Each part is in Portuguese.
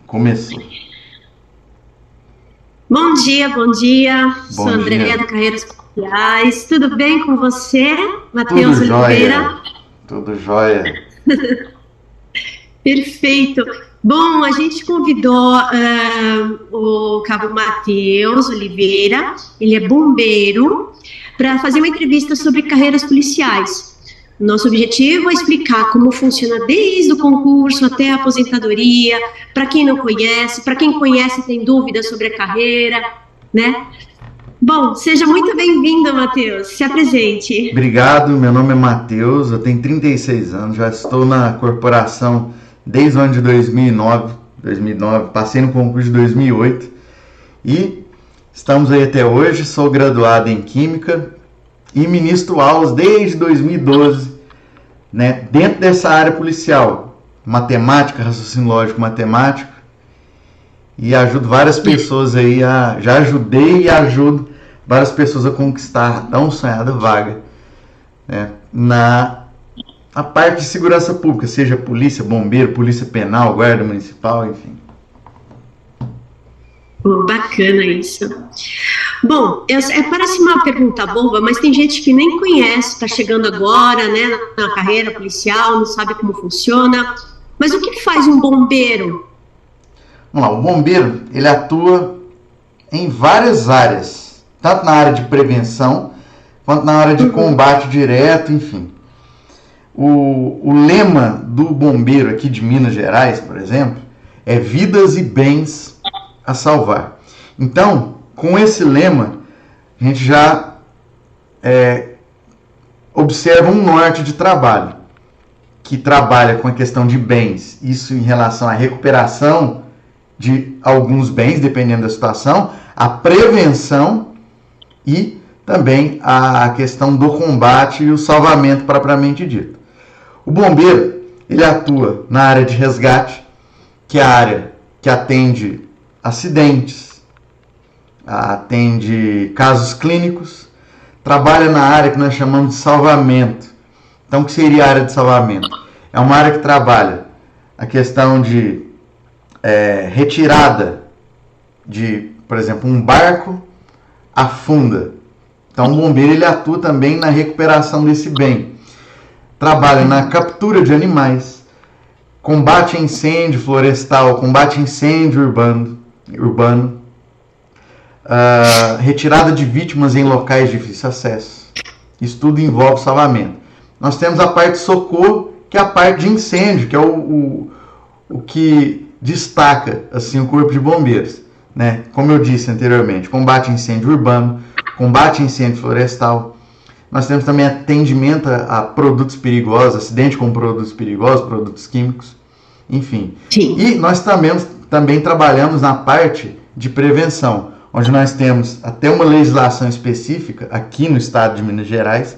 Começou. Bom dia, bom dia. Sou Bom Andréa dia. do Carreiras Policiais. Tudo bem com você, Tudo Matheus jóia. Oliveira? Tudo jóia. Perfeito. Bom, a gente convidou o cabo Matheus Oliveira, ele é bombeiro, para fazer uma entrevista sobre carreiras policiais. Nosso objetivo é explicar como funciona desde o concurso até a aposentadoria, para quem não conhece, para quem conhece e tem dúvidas sobre a carreira, né? Bom, seja muito bem-vindo, Matheus. Se apresente. Obrigado, meu nome é Matheus, eu tenho 36 anos, já estou na corporação desde o ano de 2009, passei no concurso de 2008 e estamos aí até hoje. Sou graduado em Química e ministro aulas desde 2012, né, dentro dessa área policial, matemática, raciocínio lógico matemático, e ajudo várias pessoas aí, já ajudei e ajudo várias pessoas a conquistar a tão sonhada vaga, né, na parte de segurança pública, seja polícia, bombeiro, polícia penal, guarda municipal, enfim. Bacana isso. Bom, parece uma pergunta boba, mas tem gente que nem conhece, está chegando agora, né, na carreira policial, não sabe como funciona. Mas o que faz um bombeiro? Vamos lá, o bombeiro, ele atua em várias áreas, tanto na área de prevenção, quanto na área de combate direto, enfim. O lema do bombeiro aqui de Minas Gerais, por exemplo, é vidas e bens a salvar. Então, com esse lema, a gente já observa um norte de trabalho, que trabalha com a questão de bens, isso em relação à recuperação de alguns bens, dependendo da situação, a prevenção e também a questão do combate e o salvamento propriamente dito. O bombeiro, ele atua na área de resgate, que é a área que atende acidentes, atende casos clínicos, trabalha na área que nós chamamos de salvamento. Então, o que seria a área de salvamento? É uma área que trabalha a questão de retirada de, por exemplo, um barco afunda. Então, o bombeiro, ele atua também na recuperação desse bem. Trabalha na captura de animais, combate a incêndio florestal, combate a incêndio urbano, retirada de vítimas em locais de difícil acesso. Isso tudo envolve salvamento. Nós temos a parte de socorro, que é a parte de incêndio, que é o que destaca assim, o corpo de bombeiros, né? Como eu disse anteriormente, combate a incêndio urbano, combate a incêndio florestal. Nós temos também atendimento a produtos perigosos, acidente com produtos perigosos, produtos químicos, enfim. Sim. E nós também trabalhamos na parte de prevenção, onde nós temos até uma legislação específica aqui no estado de Minas Gerais,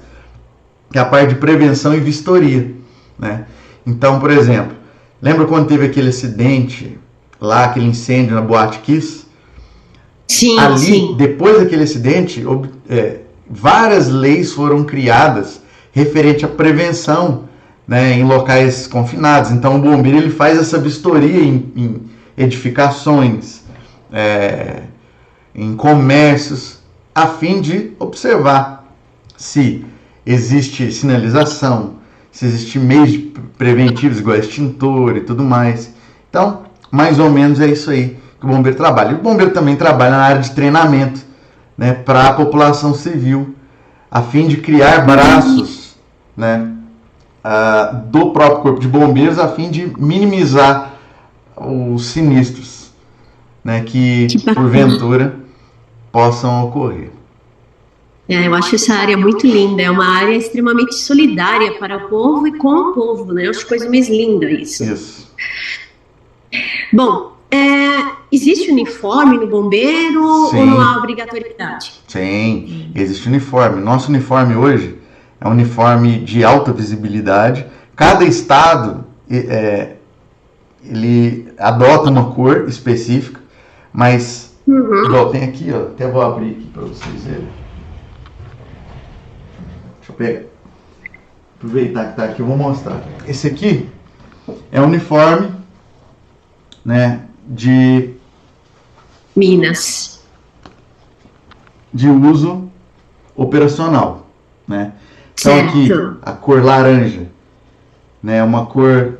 que é a parte de prevenção e vistoria, né? Então, por exemplo, lembra quando teve aquele acidente lá, aquele incêndio na Boate Kiss? Sim, Ali, sim. depois daquele acidente, várias leis foram criadas referente à prevenção, né, em locais confinados. Então, o bombeiro, ele faz essa vistoria em edificações, em comércios, a fim de observar se existe sinalização, se existe meios preventivos, igual extintor e tudo mais. Então, mais ou menos é isso aí que o bombeiro trabalha. E o bombeiro também trabalha na área de treinamento, né, para a população civil, a fim de criar braços, né, do próprio corpo de bombeiros, a fim de minimizar os sinistros, né, que porventura possam ocorrer. Eu acho essa área muito linda, é uma área extremamente solidária para o povo e com o povo, né? Eu acho coisa mais linda isso. Isso. Bom, existe uniforme no bombeiro ou não há obrigatoriedade? Sim, existe uniforme. Nosso uniforme hoje é um uniforme de alta visibilidade. Cada estado ele adota uma cor específica, mas igual tem aqui, ó, até vou abrir aqui para vocês verem. Deixa eu pegar. Aproveitar que está aqui, eu vou mostrar. Esse aqui é o uniforme, né, de Minas. de uso operacional, né? Então aqui Certo. a cor laranja, né, é uma cor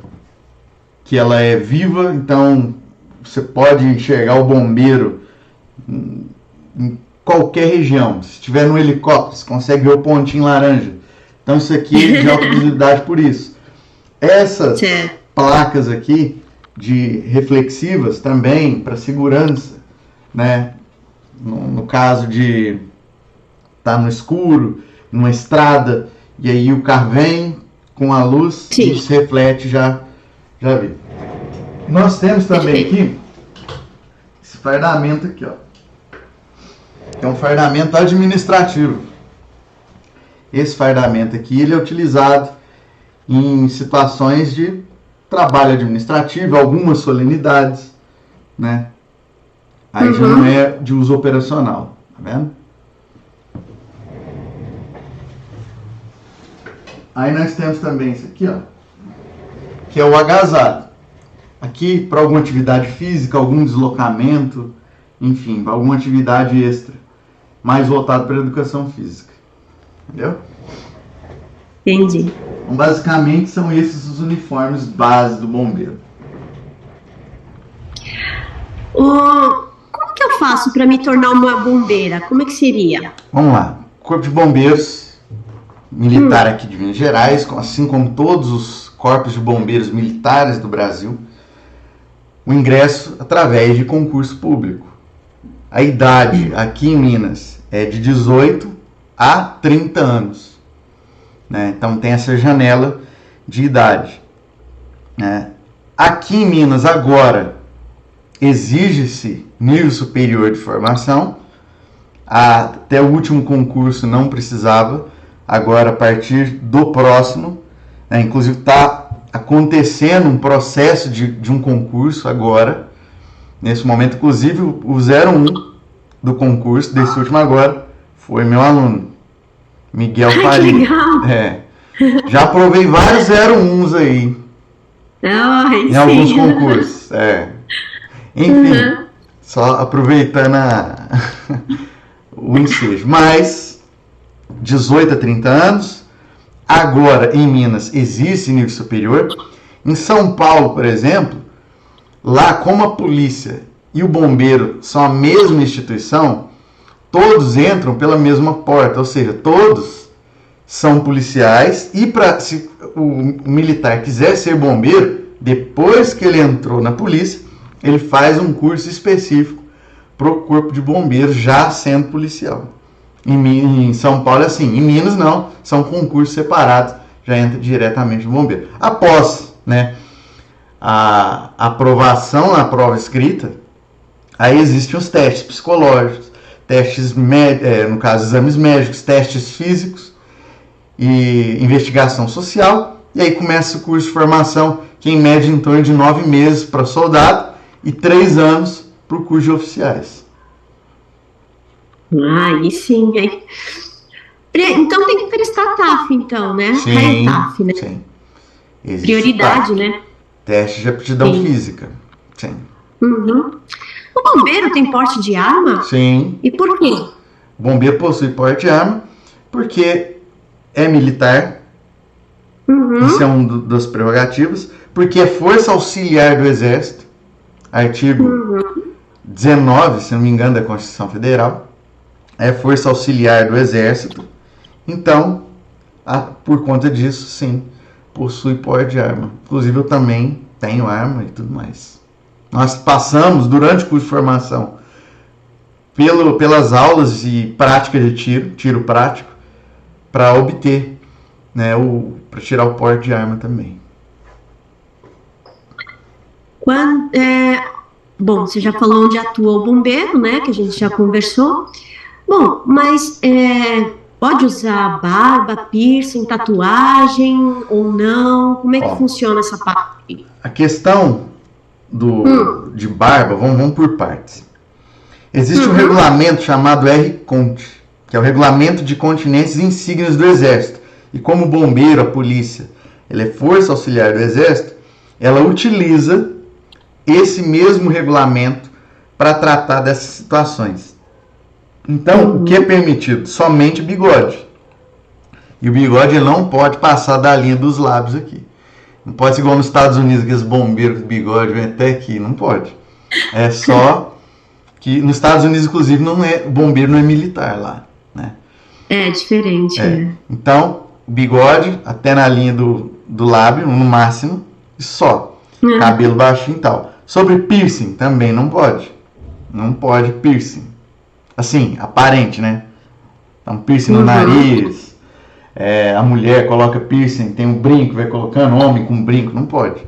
que ela é viva, então você pode enxergar o bombeiro em qualquer região. Se estiver no helicóptero, você consegue ver o pontinho laranja. Então isso aqui é de alta visibilidade por isso. Essas Certo. placas aqui de reflexivas também para segurança, né? No caso de estar no escuro, numa estrada, e aí o carro vem com a luz Sim. e se reflete, já vi. Nós temos também aqui esse fardamento aqui, ó. É um fardamento administrativo. Esse fardamento aqui, ele é utilizado em situações de trabalho administrativo, algumas solenidades, né? Aí já não é de uso operacional, tá vendo? Aí nós temos também isso aqui, ó, que é o agasalho. Aqui para alguma atividade física, algum deslocamento, enfim, alguma atividade extra, mais voltado para a educação física. Entendeu? Entendi. Então, basicamente são esses os uniformes base do bombeiro. Como que eu faço para me tornar uma bombeira? Como é que seria? Vamos lá. Corpo de Bombeiros Militar aqui de Minas Gerais, assim como todos os corpos de bombeiros militares do Brasil, o ingresso através de concurso público. A idade aqui em Minas é de 18 a 30 anos. Né? Então tem essa janela de idade. Né? Aqui em Minas agora exige-se nível superior de formação. Até o último concurso não precisava. Agora, a partir do próximo, né, inclusive está acontecendo um processo de um concurso agora, nesse momento, inclusive o 01 do concurso, desse último agora, foi meu aluno, Miguel Faria. Que legal! É. Já aprovei vários 01s aí, em alguns concursos. É. Enfim, só aproveitando o ensejo. Mas 18 a 30 anos. Agora, em Minas, existe nível superior. Em São Paulo, por exemplo, lá, como a polícia e o bombeiro são a mesma instituição, todos entram pela mesma porta, ou seja, todos são policiais. E se o militar quiser ser bombeiro, depois que ele entrou na polícia, ele faz um curso específico para o corpo de bombeiros, já sendo policial. Em São Paulo é assim, em Minas não, são concursos separados, já entra diretamente no bombeiro. Após, né, a aprovação na prova escrita, aí existem os testes psicológicos, testes, no caso, exames médicos, testes físicos e investigação social, e aí começa o curso de formação, que em média em torno de 9 meses para soldado e 3 anos para o curso de oficiais. Aí sim, hein? Então tem que prestar TAF, então, né? Sim, TAF, né? sim. Existe Prioridade, TAF, né? teste de aptidão Sim. física. Sim. O bombeiro tem porte de arma? Sim. E por quê? O bombeiro possui porte de arma porque é militar. Isso é um das prerrogativas. Porque é força auxiliar do Exército. Artigo 19, se não me engano, da Constituição Federal. É força auxiliar do Exército. Então, por conta disso, sim, possui porte de arma. Inclusive, eu também tenho arma e tudo mais. Nós passamos, durante o curso de formação, pelas aulas de prática de tiro prático, para obter, né, para tirar o porte de arma também. Bom, você já falou onde atua o bombeiro, né? Que a gente já conversou. Bom, mas pode usar barba, piercing, tatuagem ou não? Como é que funciona essa parte? A questão de barba, vamos por partes. Existe um regulamento chamado RCONT, que é o Regulamento de Continências e Insígnias do Exército. E como o bombeiro, a polícia, ele é força auxiliar do Exército, ela utiliza esse mesmo regulamento para tratar dessas situações. Então, o que é permitido? Somente bigode. E o bigode ele não pode passar da linha dos lábios aqui. Não pode ser igual nos Estados Unidos, aqueles bombeiros de bigode vêm até aqui. Não pode. É só que nos Estados Unidos, inclusive, o bombeiro não é militar lá, né? É diferente. Então, bigode até na linha do lábio, no máximo, e só. Cabelo baixinho e tal. Sobre piercing, também não pode. Não pode piercing. Assim, aparente, né? Então, piercing no nariz. A mulher coloca piercing, tem um brinco, vai colocando, homem com brinco, não pode.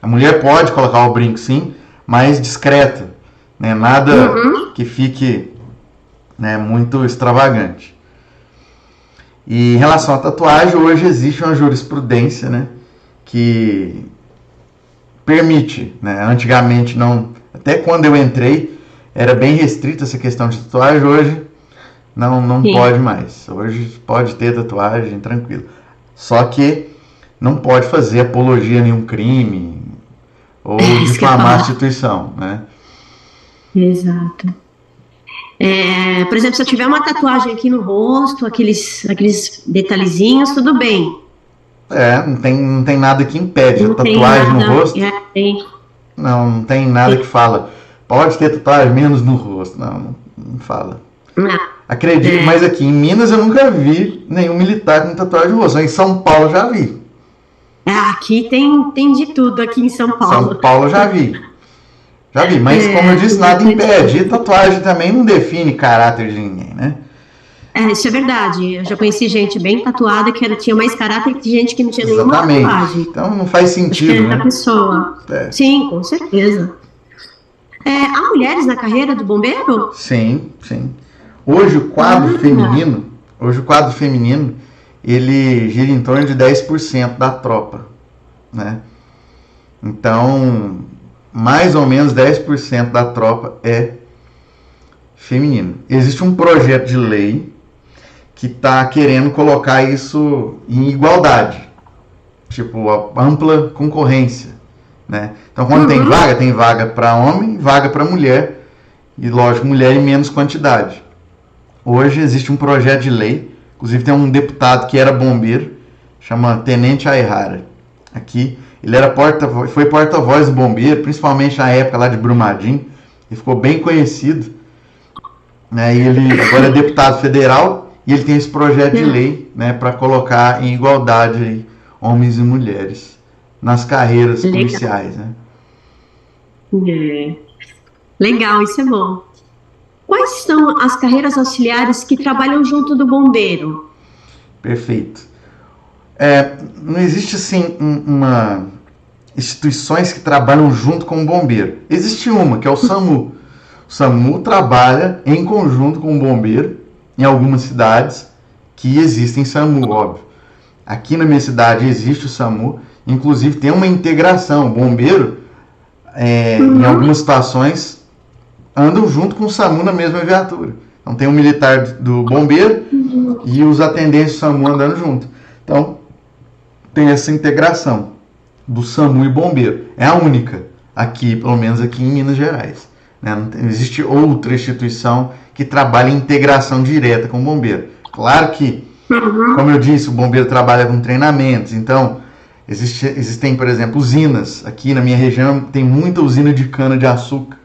A mulher pode colocar o brinco sim, mas discreto, né? Nada que fique, né, muito extravagante. E em relação à tatuagem, hoje existe uma jurisprudência, né, que permite, né? Antigamente não, até quando eu entrei era bem restrita essa questão de tatuagem, hoje não pode mais. Hoje pode ter tatuagem, tranquilo. Só que não pode fazer apologia a nenhum crime ou difamar a instituição, né? Exato. Por exemplo, se eu tiver uma tatuagem aqui no rosto, aqueles detalhezinhos, tudo bem. Não tem nada que impede. A tatuagem no rosto. Não tem nada que fala. Pode ter tatuagem menos no rosto. Não fala. Acredito, mas aqui em Minas eu nunca vi nenhum militar com tatuagem no rosto. Em São Paulo já vi. Aqui tem de tudo aqui em São Paulo. São Paulo já vi. Mas como eu disse, nada impede. E tatuagem também não define caráter de ninguém, né? Isso é verdade. Eu já conheci gente bem tatuada que tinha mais caráter que gente que não tinha nenhuma tatuagem. Então não faz sentido, né? Pessoa. Sim, com certeza. Há mulheres na carreira do bombeiro? Sim. Hoje o quadro feminino, ele gira em torno de 10% da tropa, né? Então, mais ou menos 10% da tropa é feminino. Existe um projeto de lei que está querendo colocar isso em igualdade, tipo, a ampla concorrência, né? Então, quando tem vaga para homem, vaga para mulher, e lógico, mulher em menos quantidade. Hoje existe um projeto de lei, inclusive tem um deputado que era bombeiro, chama Tenente Ayrara. Aqui, ele foi porta-voz do bombeiro, principalmente na época lá de Brumadinho, e ficou bem conhecido, né? E ele agora é deputado federal, e ele tem esse projeto de lei, né, para colocar em igualdade aí, homens e mulheres nas carreiras policiais, né? Legal, isso é bom. Quais são as carreiras auxiliares que trabalham junto do bombeiro? Perfeito. Não existe assim instituições que trabalham junto com o bombeiro. Existe uma, que é o SAMU. O SAMU trabalha em conjunto com o bombeiro em algumas cidades que existem SAMU, óbvio. Aqui na minha cidade existe o SAMU, inclusive tem uma integração. O bombeiro, em algumas situações, andam junto com o SAMU na mesma viatura. Então tem um militar do bombeiro e os atendentes do SAMU andando junto. Então tem essa integração do SAMU e bombeiro. É a única aqui, pelo menos aqui em Minas Gerais, né? Não existe outra instituição que trabalhe em integração direta com o bombeiro. Claro que, como eu disse, o bombeiro trabalha com treinamentos. Então existem, por exemplo, usinas. Aqui na minha região tem muita usina de cana-de-açúcar.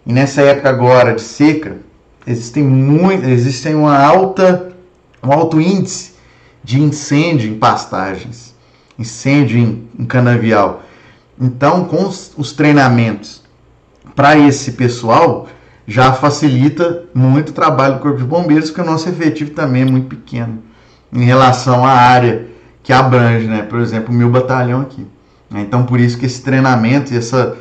E nessa época agora de seca, existe um alto índice de incêndio em pastagens, incêndio em canavial. Então, com os treinamentos para esse pessoal, já facilita muito o trabalho do Corpo de Bombeiros, porque o nosso efetivo também é muito pequeno em relação à área que abrange, né? Por exemplo, o meu batalhão aqui. Então, por isso que esse treinamento e essa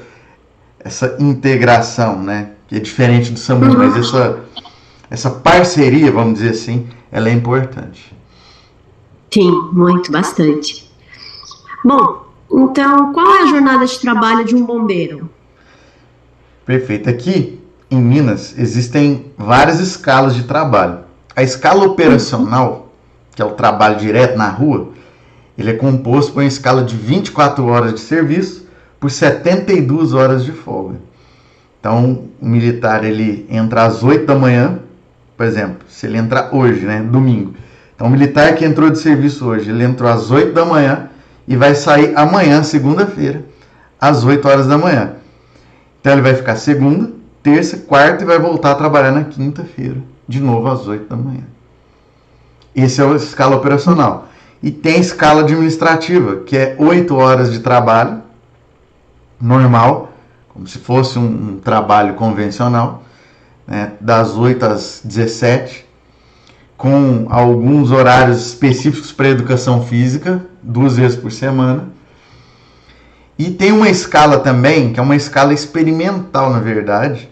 integração, né, que é diferente do SAMU, mas essa parceria, vamos dizer assim, ela é importante. Sim, muito, bastante. Bom, então, qual é a jornada de trabalho de um bombeiro? Perfeito. Aqui, em Minas, existem várias escalas de trabalho. A escala operacional, que é o trabalho direto na rua, ele é composto por uma escala de 24 horas de serviço, por 72 horas de folga. Então, o militar, ele entra às 8 da manhã, por exemplo, se ele entrar hoje, né, domingo. Então, o militar que entrou de serviço hoje, ele entrou às 8 da manhã e vai sair amanhã, segunda-feira, às 8 horas da manhã. Então, ele vai ficar segunda, terça, quarta e vai voltar a trabalhar na quinta-feira, de novo às 8 da manhã. Esse é a escala operacional. E tem a escala administrativa, que é 8 horas de trabalho normal, como se fosse um trabalho convencional, né, das 8 às 17, com alguns horários específicos para educação física, 2 vezes por semana. E tem uma escala também, que é uma escala experimental, na verdade,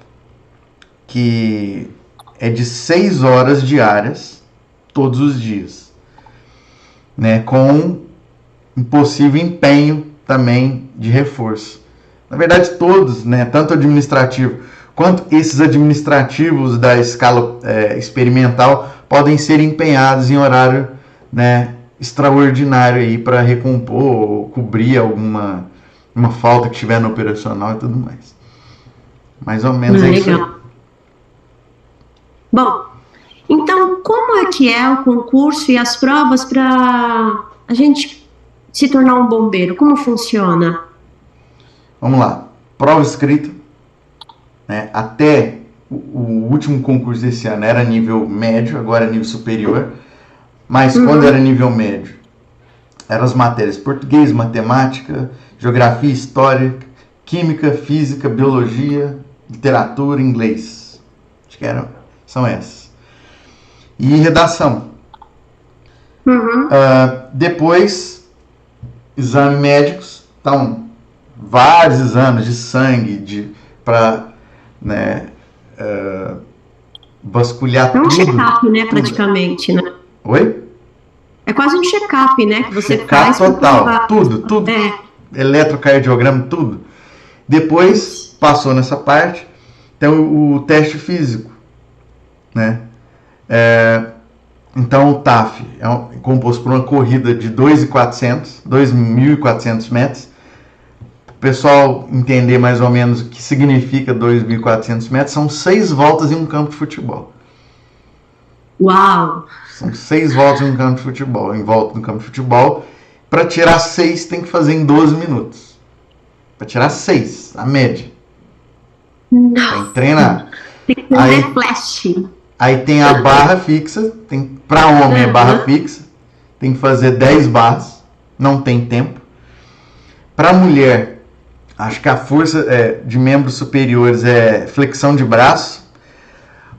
que é de 6 horas diárias, todos os dias, né, com um possível empenho também de reforço. Na verdade, todos, né, tanto administrativo quanto esses administrativos da escala experimental podem ser empenhados em horário, né, extraordinário aí para recompor ou cobrir alguma falta que tiver no operacional e tudo mais. Mais ou menos é isso aí. Bom, então como é que é o concurso e as provas para a gente se tornar um bombeiro? Como funciona? Vamos lá. Prova escrita, né? Até o último concurso desse ano era nível médio, agora é nível superior. Mas quando era nível médio, eram as matérias português, matemática, geografia, história, química, física, biologia, literatura, inglês. Acho que são essas. E redação. Depois, exame médicos. Então, vários exames de sangue para, né, vasculhar tudo. É um check-up, né, praticamente, né? Oi? É quase um check-up, né, que você faz. Check-up total, tudo. É. Eletrocardiograma, tudo. Depois, passou nessa parte, tem o teste físico, né? Então, o TAF é composto por uma corrida de 2.400 metros. O pessoal entender mais ou menos o que significa 2.400 metros, são 6 voltas em um campo de futebol. Uau! São 6 voltas em um campo de futebol, em volta do campo de futebol. Para tirar 6 tem que fazer em 12 minutos. Para tirar 6, a média. Nossa. Tem que treinar. Tem que fazer flash. Aí tem a barra fixa, para homem é barra fixa, tem que fazer 10 barras, não tem tempo. Para mulher, acho que a força de membros superiores é flexão de braço,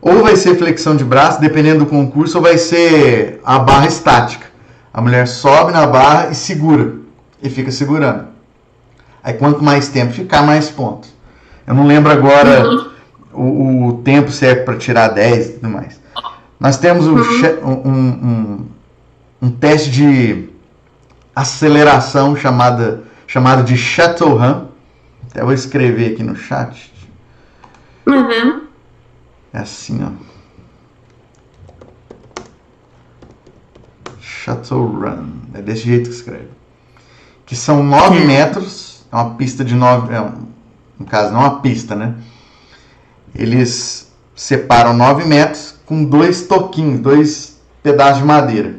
ou vai ser flexão de braço, dependendo do concurso, ou vai ser a barra estática. A mulher sobe na barra e segura, e fica segurando. Aí quanto mais tempo ficar, mais pontos. Eu não lembro agora o tempo certo para tirar 10 e tudo mais. Nós temos um teste de aceleração chamado de Shuttle Run. Até vou escrever aqui no chat. É assim, ó. Shuttle Run. É desse jeito que escreve. Que são 9 metros. É uma pista de 9... no caso, não é uma pista, né? Eles separam 9 metros com 2 toquinhos, 2 pedaços de madeira.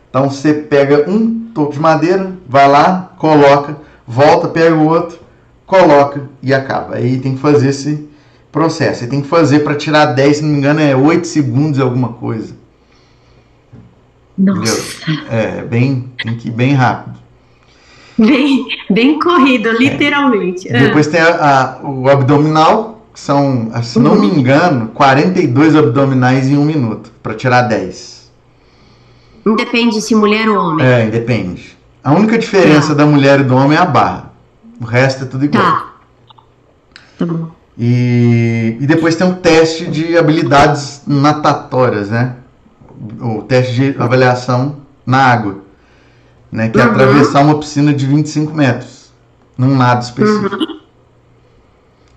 Então você pega um toco de madeira, vai lá, coloca, volta, pega o outro, coloca e acaba. Aí tem que fazer esse processo. Aí tem que fazer para tirar 10, se não me engano, é 8 segundos alguma coisa. Nossa. Tem que ir bem rápido. Bem corrido, literalmente. Depois tem o abdominal, que são, se não me engano, 42 abdominais em 1 minuto, para tirar 10. Independe se mulher ou homem. Independe. A única diferença da mulher e do homem é a barra. O resto é tudo igual. Tá bom. E depois tem um teste de habilidades natatórias, né? O teste de avaliação na água, né? Que é atravessar uma piscina de 25 metros, num nado específico.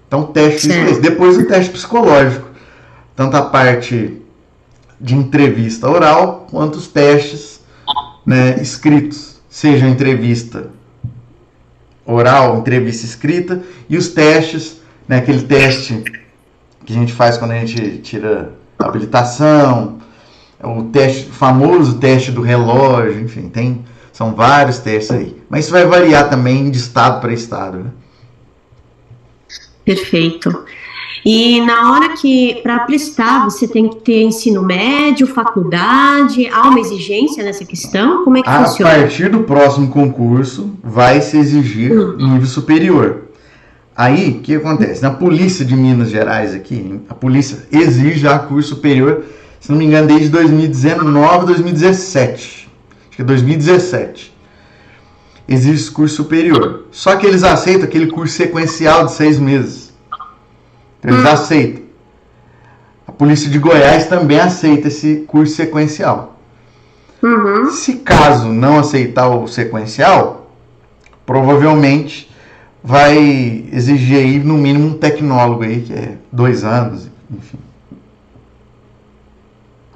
Então, teste físico. Depois o teste psicológico. Tanto a parte de entrevista oral, quanto os testes, né, escritos. Seja entrevista oral, entrevista escrita, e os testes, né, aquele teste que a gente faz quando a gente tira a habilitação, o teste, o famoso teste do relógio, enfim, são vários testes aí. Mas isso vai variar também de estado para estado, né? Perfeito. E na hora que, para prestar, você tem que ter ensino médio, faculdade, há uma exigência nessa questão? Como é que funciona? A partir do próximo concurso, vai se exigir nível superior. Aí, o que acontece? Na Polícia de Minas Gerais aqui, a polícia exige já curso superior, se não me engano, desde 2019, 2017. Acho que é 2017. Exige esse curso superior. Só que eles aceitam aquele curso sequencial de 6 meses. Então, eles aceitam. A Polícia de Goiás também aceita esse curso sequencial. Se caso não aceitar o sequencial, provavelmente vai exigir aí no mínimo um tecnólogo aí, que é 2 anos, enfim.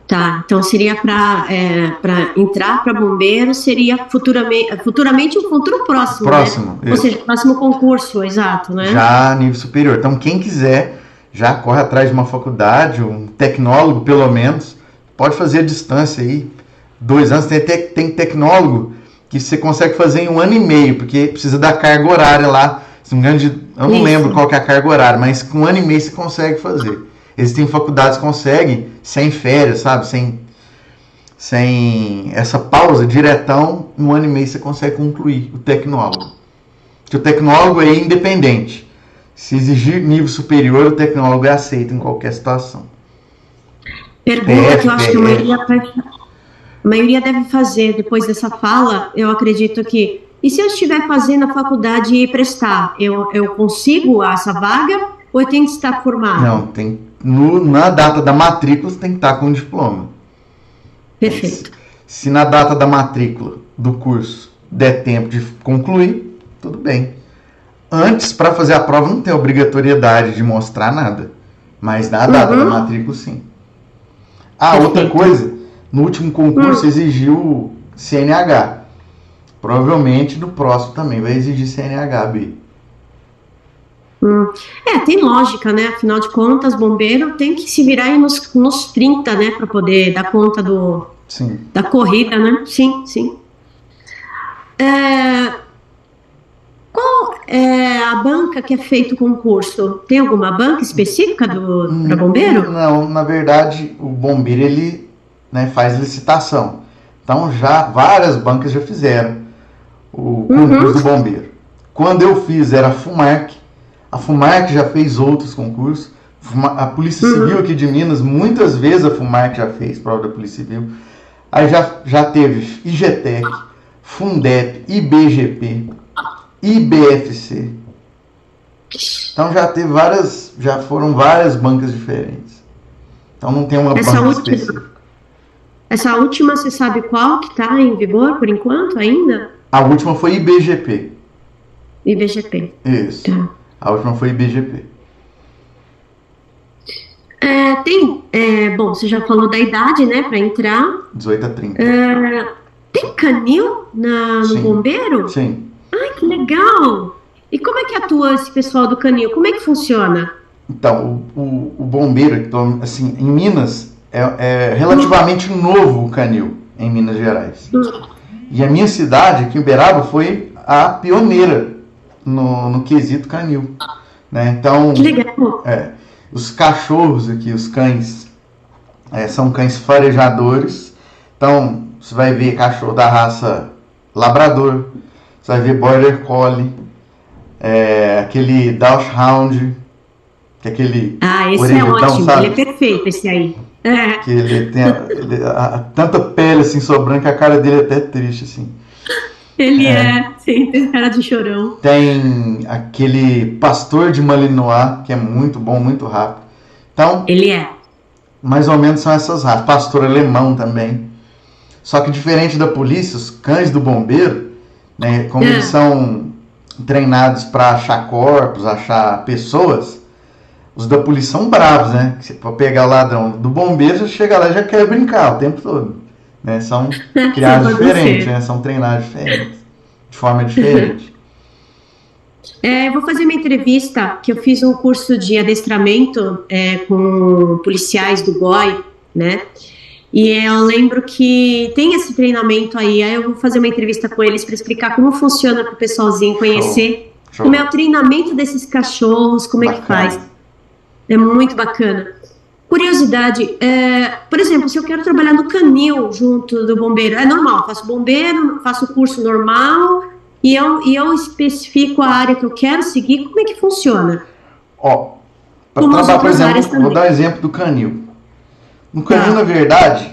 Tá, então seria para entrar para bombeiro, seria futuramente um futuro próximo, Próximo, né? Ou seja, próximo concurso, exato, né? Já nível superior. Então, quem quiser, já corre atrás de uma faculdade, um tecnólogo pelo menos, pode fazer a distância aí, 2 anos. Tem tecnólogo que você consegue fazer em 1 ano e meio, porque precisa da carga horária lá. Se não me engano, eu não lembro qual que é a carga horária, mas com 1 ano e meio você consegue fazer. Existem faculdades que conseguem sem férias, sabe? Sem essa pausa, diretão, em 1 ano e meio você consegue concluir o tecnólogo. Porque o tecnólogo é independente. Se exigir nível superior, o tecnólogo é aceito em qualquer situação. Pergunta que eu acho que a maioria deve fazer depois dessa fala, eu acredito que, e se eu estiver fazendo a faculdade e prestar, eu consigo essa vaga ou eu tenho que estar formado? Não, na data da matrícula você tem que estar com o diploma. Perfeito. Se na data da matrícula do curso der tempo de concluir, tudo bem. Antes, para fazer a prova, não tem obrigatoriedade de mostrar nada. Mas na data da matrícula, sim. Outra coisa, no último concurso exigiu CNH. Provavelmente no próximo também vai exigir CNH, B. Tem lógica, né? Afinal de contas, bombeiro tem que se virar aí nos 30, né? Para poder dar conta da corrida, né? Sim. Qual é a banca que é feito o concurso? Tem alguma banca específica para bombeiro? Não, na verdade, o bombeiro, ele, né, faz licitação. Então, várias bancas já fizeram o concurso do bombeiro. Quando eu fiz, era a FUMARC. A FUMARC já fez outros concursos. A Polícia Civil aqui de Minas, muitas vezes a FUMARC já fez prova da Polícia Civil. Aí já teve IGTEC, Fundep, IBGP, IBFC. Então já foram várias bancas diferentes. Então não tem uma banca específica. Essa última, você sabe qual que está em vigor por enquanto ainda? A última foi IBGP. IBGP. Isso. Tá. A última foi IBGP. Bom, você já falou da idade, né, para entrar. 18 a 30. Tem canil no bombeiro? Sim. Ai, que legal! E como é que atua esse pessoal do canil? Como é que funciona? Então, o bombeiro, então, assim, em Minas, é relativamente novo o canil, em Minas Gerais. E a minha cidade, aqui em Uberaba, foi a pioneira no quesito canil, né? Então, que legal. Os cachorros aqui, os cães, são cães farejadores. Então, você vai ver cachorro da raça labrador, você vai ver border collie, aquele dachshund, que é aquele esse é ótimo, sabe? Ele é perfeito, esse aí. Que ele tem tanta pele assim sobrando que a cara dele é até triste, assim. Ele sim, tem cara de chorão. Tem aquele pastor de Malinois, que é muito bom, muito rápido. Então, ele é. Mais ou menos são essas raças. Pastor alemão também. Só que diferente da polícia, os cães do bombeiro, né, como eles são treinados para achar corpos, achar pessoas, os da polícia são bravos, né? Para pegar o ladrão do bombeiro, já chega lá e já quer brincar o tempo todo. Né, são criados diferentes, né, são treinados diferentes, de forma diferente. Eu vou fazer uma entrevista, que eu fiz um curso de adestramento com policiais do GOI, né? E eu lembro que tem esse treinamento aí eu vou fazer uma entrevista com eles para explicar como funciona para o pessoalzinho conhecer como é o treinamento desses cachorros, como é que faz. É muito bacana. Curiosidade, por exemplo, se eu quero trabalhar no canil junto do bombeiro, é normal, faço bombeiro, faço o curso normal e eu especifico a área que eu quero seguir, como é que funciona? Ó, para trabalhar, por exemplo, vou dar um exemplo do canil. No canil, na verdade,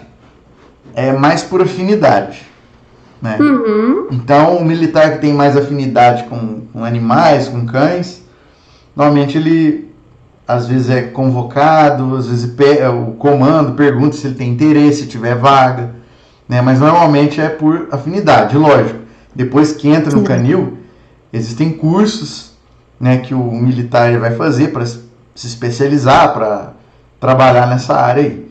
é mais por afinidade, né? Então, o militar que tem mais afinidade com animais, com cães, normalmente ele, às vezes, é convocado, às vezes o comando pergunta se ele tem interesse, se tiver vaga, né? Mas normalmente é por afinidade, lógico. Depois que entra no canil, existem cursos, né, que o militar vai fazer para se especializar, para trabalhar nessa área aí.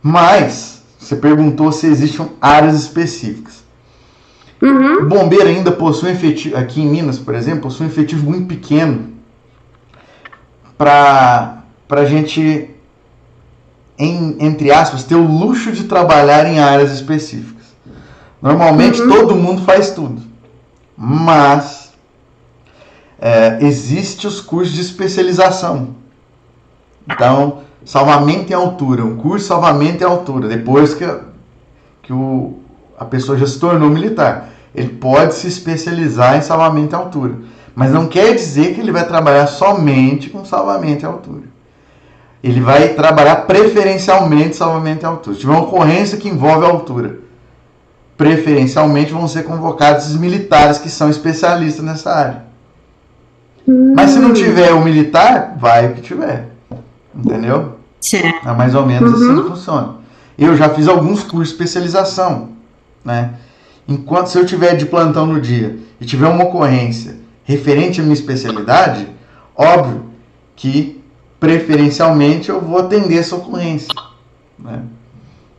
Mas, você perguntou se existem áreas específicas. O bombeiro ainda possui um efetivo, aqui em Minas, por exemplo, possui um efetivo muito pequeno para a gente, entre aspas, ter o luxo de trabalhar em áreas específicas. Normalmente todo mundo faz tudo, mas existe os cursos de especialização. Então, salvamento em altura, um curso de salvamento em altura, depois que a pessoa já se tornou militar, ele pode se especializar em salvamento em altura, mas não quer dizer que ele vai trabalhar somente com salvamento em altura. Ele vai trabalhar preferencialmente salvamento em altura. Se tiver uma ocorrência que envolve a altura, preferencialmente vão ser convocados os militares que são especialistas nessa área. Mas se não tiver o militar, vai o que tiver. Entendeu? Certo. É mais ou menos assim que funciona. Eu já fiz alguns cursos de especialização, né? Enquanto, se eu tiver de plantão no dia e tiver uma ocorrência referente à minha especialidade, óbvio que preferencialmente eu vou atender essa ocorrência, né?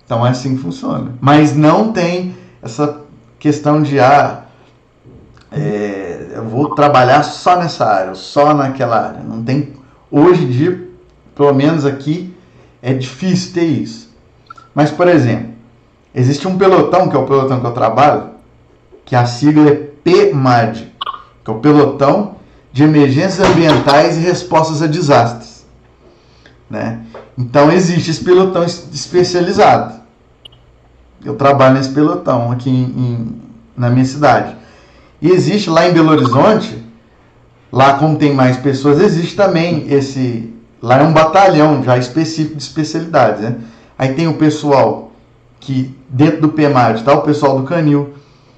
Então é assim que funciona. Mas não tem essa questão de eu vou trabalhar só nessa área, só naquela área. Não tem. Hoje em dia, pelo menos aqui, é difícil ter isso. Mas, por exemplo, existe um pelotão, que é o pelotão que eu trabalho, que a sigla é PMAD, que é o Pelotão de Emergências Ambientais e Respostas a Desastres, né? Então, existe esse pelotão especializado. Eu trabalho nesse pelotão aqui na minha cidade. E existe lá em Belo Horizonte, lá como tem mais pessoas, existe também esse... Lá é um batalhão já específico de especialidades, né? Aí tem o pessoal que, dentro do PMAD, tá o pessoal do canil,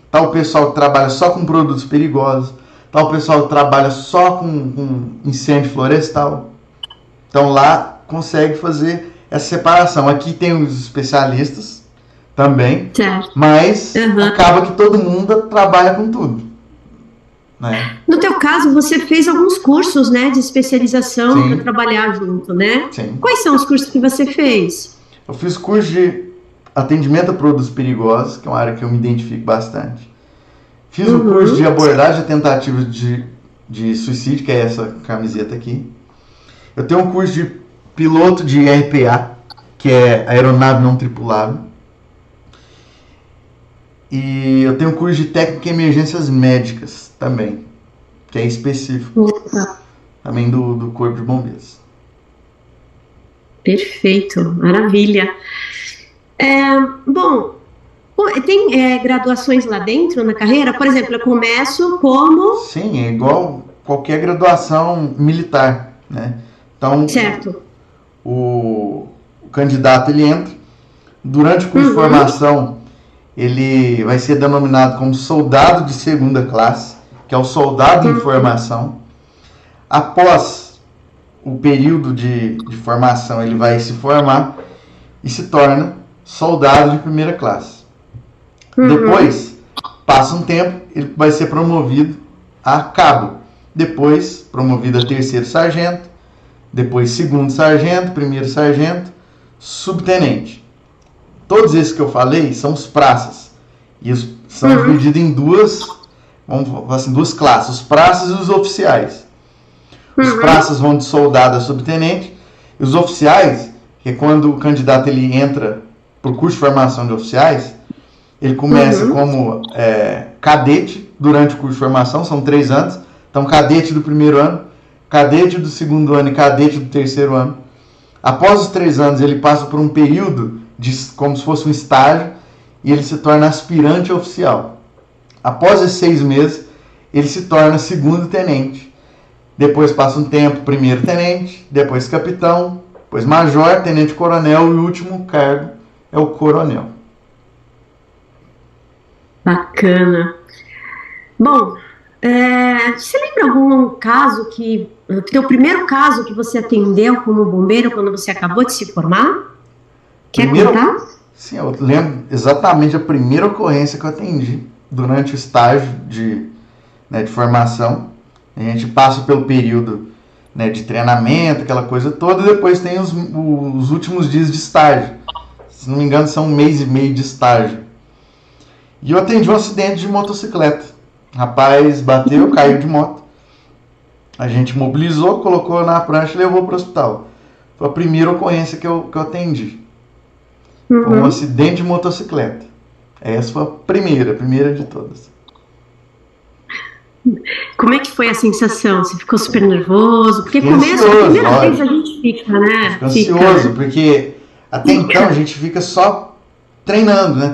tá o pessoal que trabalha só com produtos perigosos, tá o pessoal que trabalha só com incêndio florestal. Então lá consegue fazer essa separação. Aqui tem os especialistas também, certo, mas acaba que todo mundo trabalha com tudo, né? No teu caso, você fez alguns cursos, né, de especialização para trabalhar junto, né? Sim. Quais são os cursos que você fez? Eu fiz curso de atendimento a produtos perigosos, que é uma área que eu me identifico bastante. Fiz o curso de abordagem a tentativas de suicídio, que é essa camiseta aqui. Eu tenho um curso de piloto de RPA, que é aeronave não tripulada. E eu tenho um curso de técnica em emergências médicas também, que é específico também do Corpo de Bombeiros. Perfeito, maravilha. Bom, tem graduações lá dentro na carreira? Por exemplo, eu começo como... Sim, é igual qualquer graduação militar, né? Então, certo. O candidato, ele entra, durante o curso de formação, ele vai ser denominado como soldado de segunda classe, que é o soldado em formação. Após o período de formação, ele vai se formar e se torna soldado de primeira classe. Depois, passa um tempo, ele vai ser promovido a cabo. Depois, promovido a terceiro sargento. Depois, segundo sargento, primeiro sargento, subtenente. Todos esses que eu falei são os praças. E são divididos em duas vamos falar assim, duas classes, os praças e os oficiais. Os Uhum. praças vão de soldado a subtenente, e os oficiais, que é quando o candidato ele entra para o curso de formação de oficiais, ele começa como cadete durante o curso de formação, são 3 anos, então cadete do primeiro ano, cadete do segundo ano e cadete do terceiro ano. Após os 3 anos ele passa por um período de como se fosse um estágio e ele se torna aspirante oficial. Após esses 6 meses ele se torna segundo tenente. Depois passa um tempo primeiro tenente, depois capitão, depois major, tenente coronel e o último cargo é o coronel. Bacana. Bom, você lembra algum caso teu primeiro caso que você atendeu como bombeiro quando você acabou de se formar? Quer contar? Sim, eu lembro exatamente a primeira ocorrência que eu atendi durante o estágio de formação. A gente passa pelo período de treinamento, aquela coisa toda, e depois tem os últimos dias de estágio. Se não me engano, são 1 mês e meio de estágio. E eu atendi um acidente de motocicleta. O rapaz bateu, caiu de moto. A gente mobilizou, colocou na prancha e levou para o hospital. Foi a primeira ocorrência que eu atendi. Foi um acidente de motocicleta. Essa foi a primeira de todas. Como é que foi a sensação? Você ficou super nervoso? Porque Fiquei começo, ansioso, a primeira lógico. vez a gente fica, né? Fico ansioso, porque até então a gente fica só treinando, né?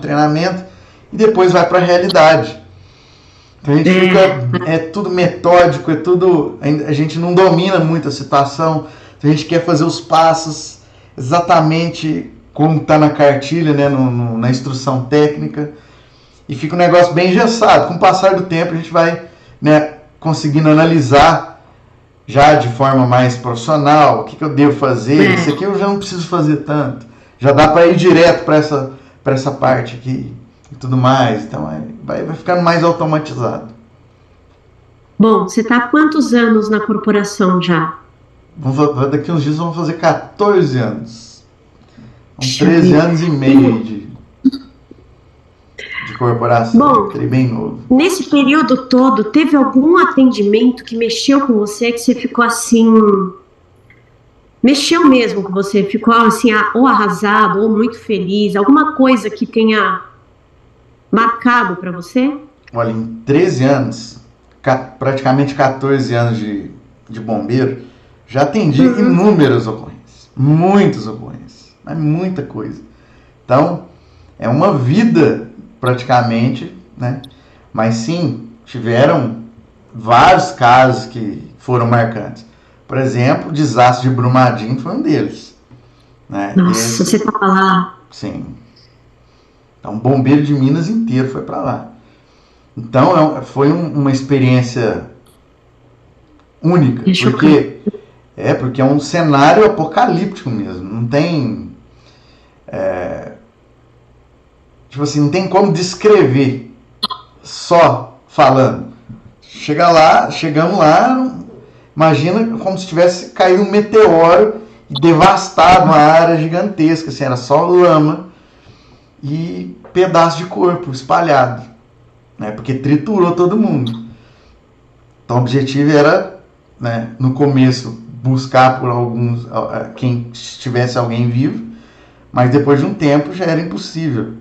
Treinamento, e depois vai para a realidade. Então a gente fica, é tudo metódico, é tudo, a gente não domina muito a situação, então a gente quer fazer os passos exatamente como está na cartilha, né? Na instrução técnica, e fica um negócio bem engessado. Com o passar do tempo a gente vai conseguindo analisar já de forma mais profissional o que eu devo fazer, isso aqui eu já não preciso fazer tanto, já dá para ir direto para essa parte aqui e tudo mais, então vai ficando mais automatizado. Bom, você está há quantos anos na corporação já? Daqui uns dias vamos fazer 14 anos. Uns 13 anos e meio de corporação. Bom, bem novo. Nesse período todo, teve algum atendimento que mexeu com você, que você ficou assim... Mexeu mesmo com você? Ficou assim, ou arrasado, ou muito feliz? Alguma coisa que tenha marcado para você? Olha, em 13 anos, praticamente 14 anos de bombeiro, já atendi inúmeras ocorrências. Muitas ocorrências. Mas muita coisa. Então, é uma vida praticamente, né? Mas sim, tiveram vários casos que foram marcantes. Por exemplo, o desastre de Brumadinho foi um deles, né? Nossa, você estava lá. Sim. Então, um bombeiro de Minas inteiro foi para lá. Então, foi uma experiência única, porque é um cenário apocalíptico mesmo. Não tem não tem como descrever só falando. Chegamos lá, imagina como se tivesse caído um meteoro e devastado uma área gigantesca, assim, era só lama e pedaço de corpo espalhado, né, porque triturou todo mundo. Então o objetivo era, né, no começo buscar por quem tivesse alguém vivo, mas depois de um tempo já era impossível.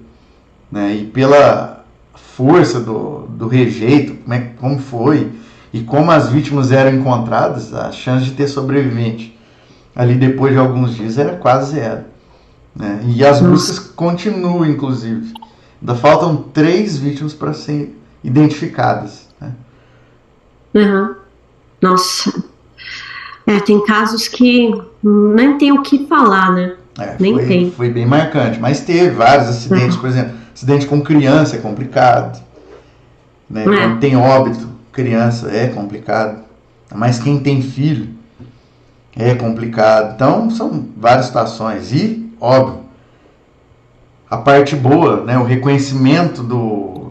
Né, e pela força do rejeito, como foi e como as vítimas eram encontradas, a chance de ter sobrevivente ali depois de alguns dias era quase zero. Né, e as buscas continuam, inclusive. Ainda faltam 3 vítimas para serem identificadas. Né. Nossa. Tem casos que nem tem o que falar, né? Foi bem marcante, mas teve vários acidentes, por exemplo, acidente com criança é complicado, né? Quando tem óbito, criança é complicado, mas quem tem filho é complicado. Então são várias situações e, óbvio, a parte boa, né? O reconhecimento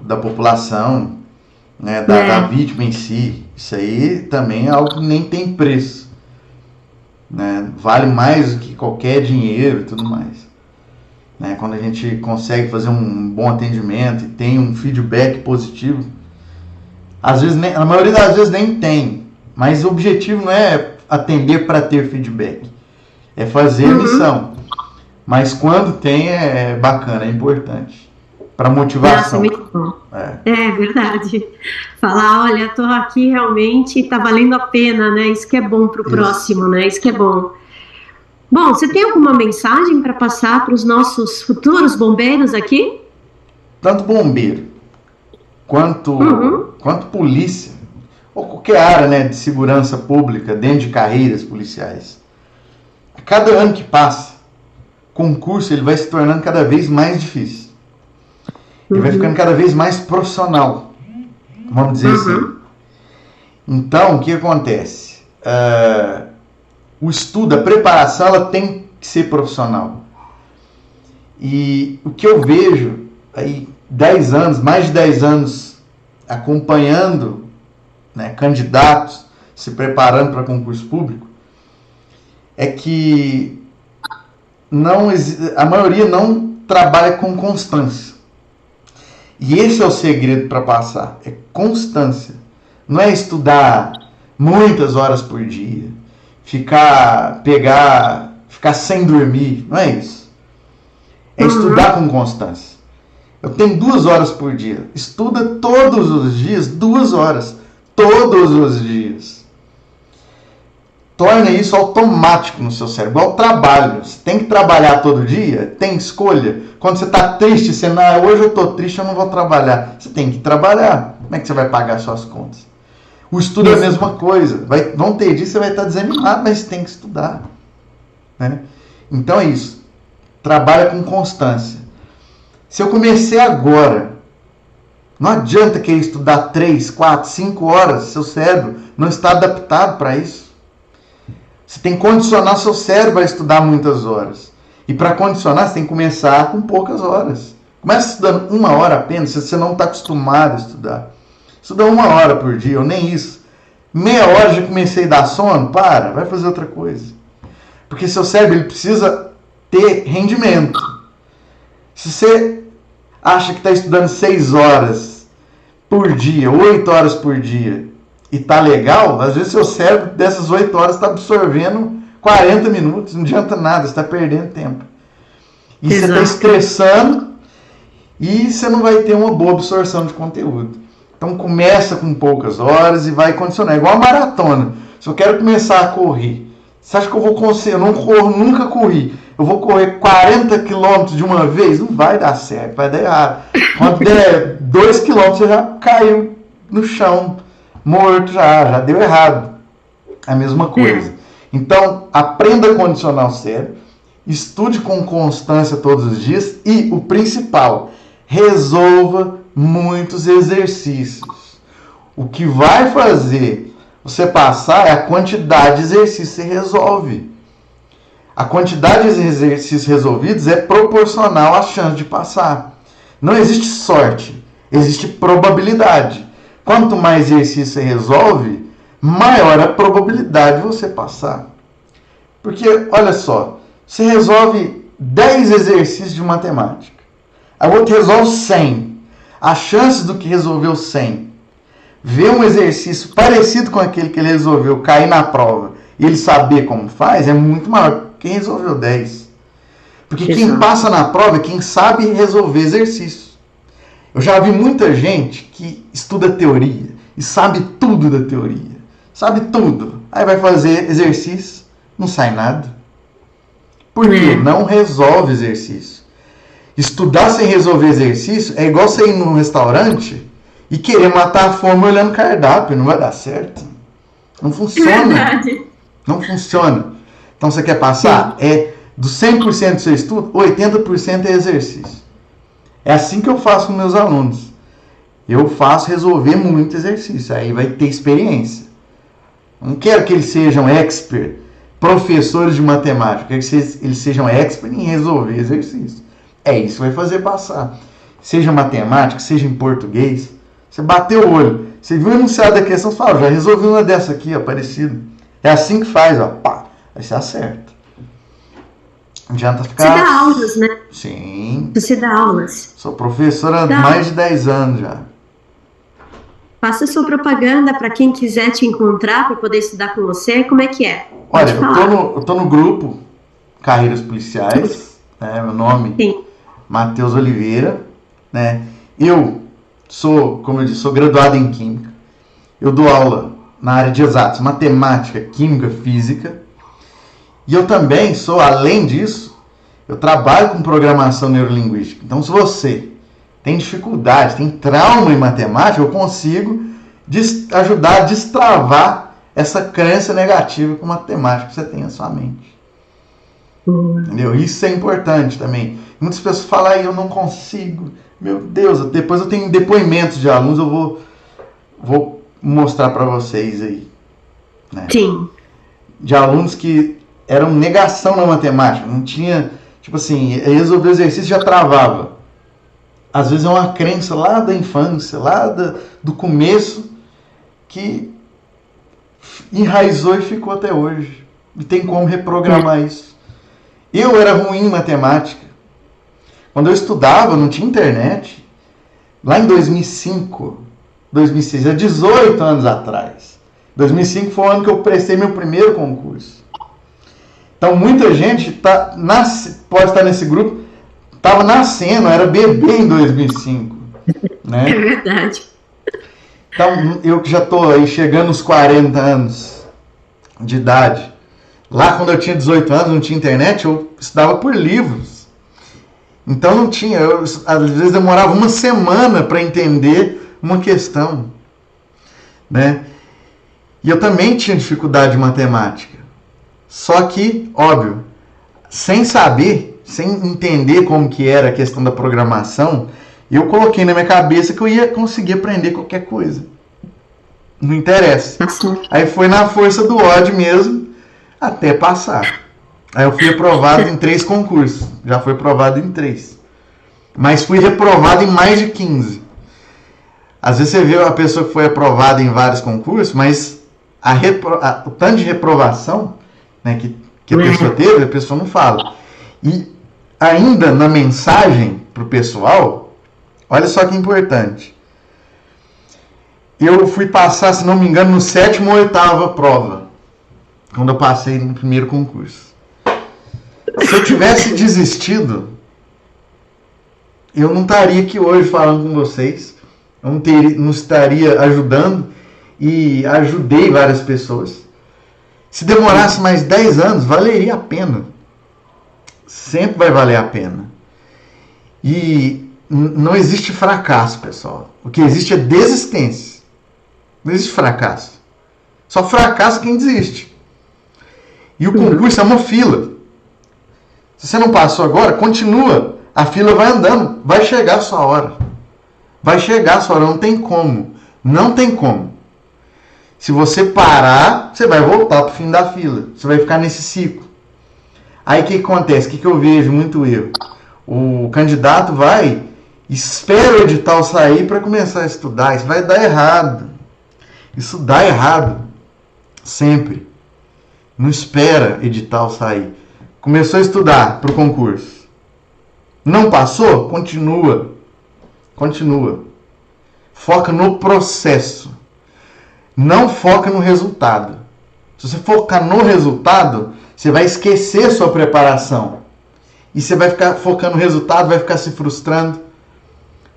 da população, né? Da vítima em si, isso aí também é algo que nem tem preço. Né, vale mais do que qualquer dinheiro e tudo mais. Né, quando a gente consegue fazer um bom atendimento e tem um feedback positivo, Às vezes, a maioria das vezes nem tem, mas o objetivo não é atender para ter feedback, é fazer a lição. Mas quando tem, é bacana, é importante. Para motivação. Nossa, muito bom. É verdade. Falar, olha, tô aqui realmente, tá valendo a pena, né? Isso que é bom pro próximo, né? Isso que é bom. Bom, você tem alguma mensagem para passar para os nossos futuros bombeiros aqui? Tanto bombeiro, quanto polícia, ou qualquer área, né, de segurança pública, dentro de carreiras policiais. A cada ano que passa, o concurso ele vai se tornando cada vez mais difícil. Ele vai ficando cada vez mais profissional, vamos dizer assim. Então, o que acontece? O estudo, a preparação, ela tem que ser profissional. E o que eu vejo aí, 10 anos, mais de 10 anos, acompanhando, né, candidatos se preparando para concurso público, é que a maioria não trabalha com constância. E esse é o segredo para passar, é constância. Não é estudar muitas horas por dia, ficar sem dormir, não é isso. É estudar com constância. Eu tenho 2 horas por dia. Estuda todos os dias, 2 horas. Todos os dias. Torna isso automático no seu cérebro. Igual trabalho. Você tem que trabalhar todo dia? Tem escolha. Quando você está triste, você não, hoje eu estou triste, eu não vou trabalhar. Você tem que trabalhar. Como é que você vai pagar suas contas? O estudo é a mesma coisa. Vão ter dias que você vai estar desanimado, mas você tem que estudar. Né? Então é isso. Trabalha com constância. Se eu comecei agora, não adianta querer estudar 3, 4, 5 horas, seu cérebro não está adaptado para isso. Você tem que condicionar seu cérebro a estudar muitas horas. E para condicionar, você tem que começar com poucas horas. Começa estudando 1 hora apenas, se você não está acostumado a estudar. Estuda 1 hora por dia, ou nem isso. Meia hora já comecei a dar sono, vai fazer outra coisa. Porque seu cérebro ele precisa ter rendimento. Se você acha que está estudando 6 horas por dia, 8 horas por dia, e tá legal, às vezes seu cérebro dessas 8 horas está absorvendo 40 minutos, não adianta nada, você está perdendo tempo. E Exato. Você está estressando e você não vai ter uma boa absorção de conteúdo. Então começa com poucas horas e vai condicionar. Igual a maratona. Se eu quero começar a correr, você acha que eu vou conseguir? Eu não corro, nunca corri. Eu vou correr 40 quilômetros de uma vez? Não vai dar certo, vai dar errado. Quando der 2 quilômetros, você já caiu no chão, morto já deu errado. É a mesma coisa. Então, aprenda a condicionar o cérebro, estude com constância todos os dias e, o principal, resolva muitos exercícios. O que vai fazer você passar é a quantidade de exercícios que você resolve. A quantidade de exercícios resolvidos é proporcional à chance de passar. Não existe sorte, existe probabilidade. Quanto mais exercício você resolve, maior a probabilidade de você passar. Porque, olha só, você resolve 10 exercícios de matemática. A outra resolve 100. A chance do que resolveu 100 ver um exercício parecido com aquele que ele resolveu cair na prova e ele saber como faz é muito maior que quem resolveu 10. Porque quem passa na prova é quem sabe resolver exercícios. Eu já vi muita gente que estuda teoria e sabe tudo da teoria. Sabe tudo. Aí vai fazer exercício, não sai nada. Por quê? Não resolve exercício. Estudar sem resolver exercício é igual você ir num restaurante e querer matar a fome olhando cardápio. Não vai dar certo. Não funciona. Verdade. Não funciona. Então você quer passar? Do 100% do seu estudo, 80% é exercício. É assim que eu faço com meus alunos. Eu faço resolver muito exercício. Aí vai ter experiência. Não quero que eles sejam expert, professores de matemática. Quero que eles sejam expert em resolver exercício. É isso que vai fazer passar. Seja matemática, seja em português. Você bateu o olho. Você viu o enunciado da questão, você fala, já resolvi uma dessa aqui, ó, parecido. É assim que faz, ó. Pá, aí você acerta. Não adianta ficar... Você dá aulas, né? Sim. Você dá aulas. Sou professora há mais de 10 anos já. Faça sua propaganda para quem quiser te encontrar para poder estudar com você. Como é que é? Olha, eu tô no grupo Carreiras Policiais, né? Meu nome é Matheus Oliveira, né? Eu sou, como eu disse, sou graduado em Química. Eu dou aula na área de exatos, matemática, química, física. E eu também sou, além disso, eu trabalho com programação neurolinguística. Então, se você tem dificuldade, tem trauma em matemática, eu consigo ajudar a destravar essa crença negativa com matemática que você tem na sua mente. Entendeu? Isso é importante também. Muitas pessoas falam, eu não consigo. Meu Deus, depois eu tenho depoimentos de alunos, eu vou mostrar para vocês aí. Né? Sim. De alunos que eram negação na matemática, não tinha, tipo assim, resolver o exercício já travava. Às vezes é uma crença lá da infância, lá do começo, que enraizou e ficou até hoje. E tem como reprogramar isso. Eu era ruim em matemática. Quando eu estudava, não tinha internet. Lá em 2005, 2006, há 18 anos atrás. 2005 foi o ano que eu prestei meu primeiro concurso. Então muita gente pode estar nesse grupo, estava nascendo, era bebê em 2005. Né? É verdade. Então eu que já estou aí chegando aos 40 anos de idade. Lá quando eu tinha 18 anos, não tinha internet, eu estudava por livros. Então não tinha, às vezes demorava uma semana para entender uma questão. Né? E eu também tinha dificuldade de matemática. Só que, óbvio, sem saber, sem entender como que era a questão da programação, eu coloquei na minha cabeça que eu ia conseguir aprender qualquer coisa. Não interessa. Aí foi na força do ódio mesmo, até passar. Aí eu fui aprovado em 3 concursos. Já fui aprovado em 3. Mas fui reprovado em mais de 15. Às vezes você vê a pessoa que foi aprovada em vários concursos, mas o tanto de reprovação, né, que a pessoa teve, a pessoa não fala. E ainda na mensagem para o pessoal, olha só que importante. Eu fui passar, se não me engano, no 7ª ou 8ª prova, quando eu passei no primeiro concurso. Se eu tivesse desistido, eu não estaria aqui hoje falando com vocês, eu não estaria ajudando, e ajudei várias pessoas. Se demorasse mais 10 anos, valeria a pena. Sempre vai valer a pena. E não existe fracasso, pessoal. O que existe é desistência. Não existe fracasso. Só fracasso quem desiste. E o concurso é uma fila. Se você não passou agora, continua. A fila vai andando. Vai chegar a sua hora. Vai chegar a sua hora. Não tem como. Não tem como. Se você parar, você vai voltar para o fim da fila. Você vai ficar nesse ciclo. Aí o que acontece? O que eu vejo muito erro? O candidato vai, espera o edital sair para começar a estudar. Isso vai dar errado. Isso dá errado. Sempre. Não espera edital sair. Começou a estudar para o concurso. Não passou? Continua. Continua. Foca no processo. Não foca no resultado. Se você focar no resultado, você vai esquecer sua preparação. E você vai ficar focando no resultado, vai ficar se frustrando.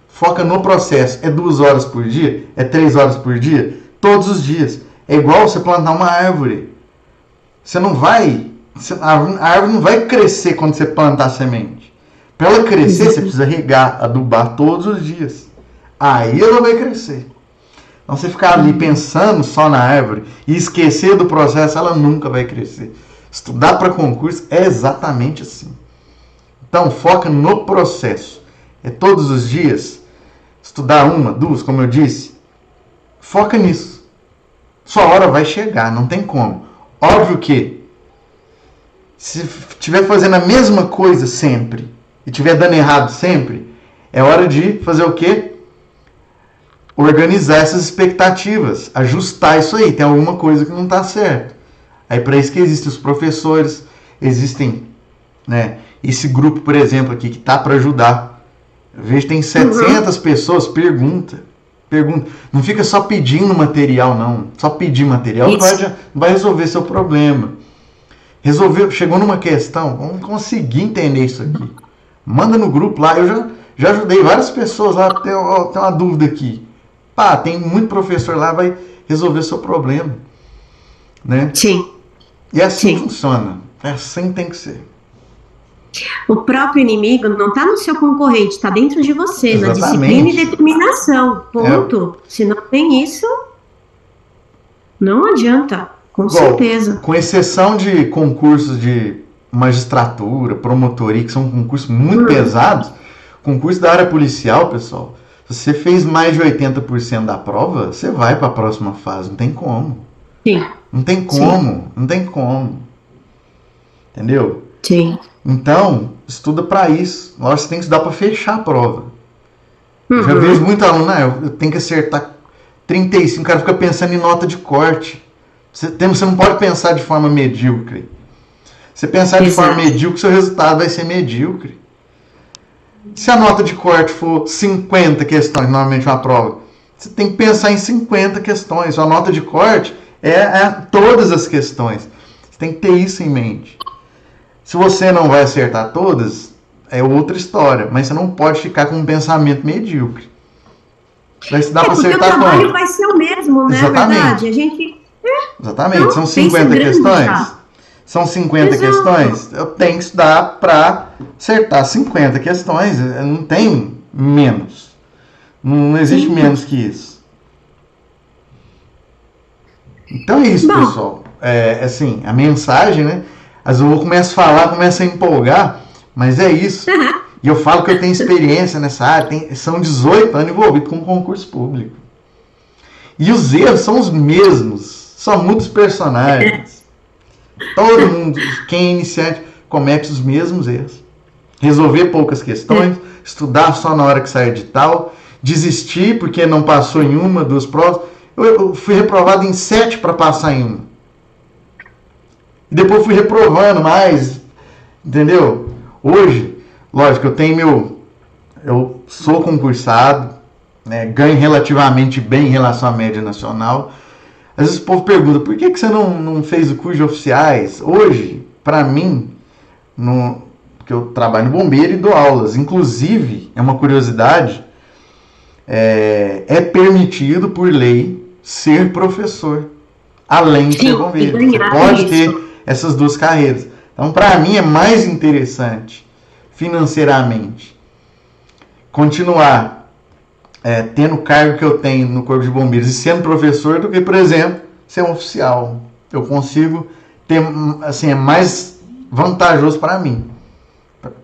Foca no processo. É 2 horas por dia? É 3 horas por dia? Todos os dias. É igual você plantar uma árvore. Você não vai... A árvore não vai crescer quando você plantar a semente. Para ela crescer, você precisa regar, adubar todos os dias. Aí ela vai crescer. Então, você ficar ali pensando só na árvore e esquecer do processo, ela nunca vai crescer. Estudar para concurso é exatamente assim. Então, foca no processo. É todos os dias. Estudar 1, 2, como eu disse. Foca nisso. Sua hora vai chegar, não tem como. Óbvio que, se estiver fazendo a mesma coisa sempre, e estiver dando errado sempre, é hora de fazer o quê? Organizar essas expectativas, ajustar isso aí, tem alguma coisa que não está certo. Aí para isso que existem os professores, existem, né, esse grupo, por exemplo, aqui, que tá para ajudar. Eu vejo que tem 700 pessoas, pergunta. Pergunta. Não fica só pedindo material, não. Só pedir material não vai resolver seu problema. Resolveu, chegou numa questão, vamos conseguir entender isso aqui. Manda no grupo lá, eu já ajudei várias pessoas lá, tem uma dúvida aqui. Pá, tem muito professor lá, vai resolver seu problema. Né? Sim. E assim funciona. É assim que tem que ser. O próprio inimigo não está no seu concorrente, está dentro de você, Exatamente. Na disciplina e determinação. Ponto. Se não tem isso, não adianta. Com certeza. Com exceção de concursos de magistratura, promotoria, que são concursos muito pesados, concurso da área policial, pessoal, se você fez mais de 80% da prova, você vai para a próxima fase. Não tem como. Sim. Não tem como. Sim. Não tem como. Entendeu? Sim. Então, estuda para isso. Lógico, você tem que estudar para fechar a prova. Eu já vejo muito aluno, eu tenho que acertar 35, o cara fica pensando em nota de corte. Você não pode pensar de forma medíocre. Se você pensar de forma medíocre, seu resultado vai ser medíocre. Se a nota de corte for 50 questões, normalmente uma prova, você tem que pensar em 50 questões. Sua nota de corte é todas as questões. Você tem que ter isso em mente. Se você não vai acertar todas, é outra história. Mas você não pode ficar com um pensamento medíocre. Vai se dar para acertar quanto? O trabalho vai ser o mesmo, né? Exatamente. Verdade. A gente... Exatamente. Então, são 50 questões. São 50 questões. Eu tenho que estudar para acertar 50 questões. Não tem menos. Não existe menos que isso. Então é isso, pessoal. Assim, a mensagem, né? Às vezes eu começo a falar, começo a empolgar, mas é isso. E eu falo que eu tenho experiência nessa área, são 18 anos envolvido com concurso público. E os erros são os mesmos, só mudam os personagens. Todo mundo, quem é iniciante, comete os mesmos erros. Resolver poucas questões, estudar só na hora que sai edital, desistir porque não passou em uma, duas provas. Eu fui reprovado em 7 para passar em uma. E depois fui reprovando mais, entendeu? Hoje, lógico, eu sou concursado, né, ganho relativamente bem em relação à média nacional. Às vezes o povo pergunta, por que você não fez o curso de oficiais? Hoje, para mim, porque eu trabalho no bombeiro e dou aulas, inclusive, é uma curiosidade, é permitido por lei ser professor, além de ser bombeiro. Você pode ter essas duas carreiras. Então, para mim, é mais interessante, financeiramente, continuar tendo o cargo que eu tenho no Corpo de Bombeiros e sendo professor do que, por exemplo, ser um oficial. Eu consigo ter, assim, é mais vantajoso para mim,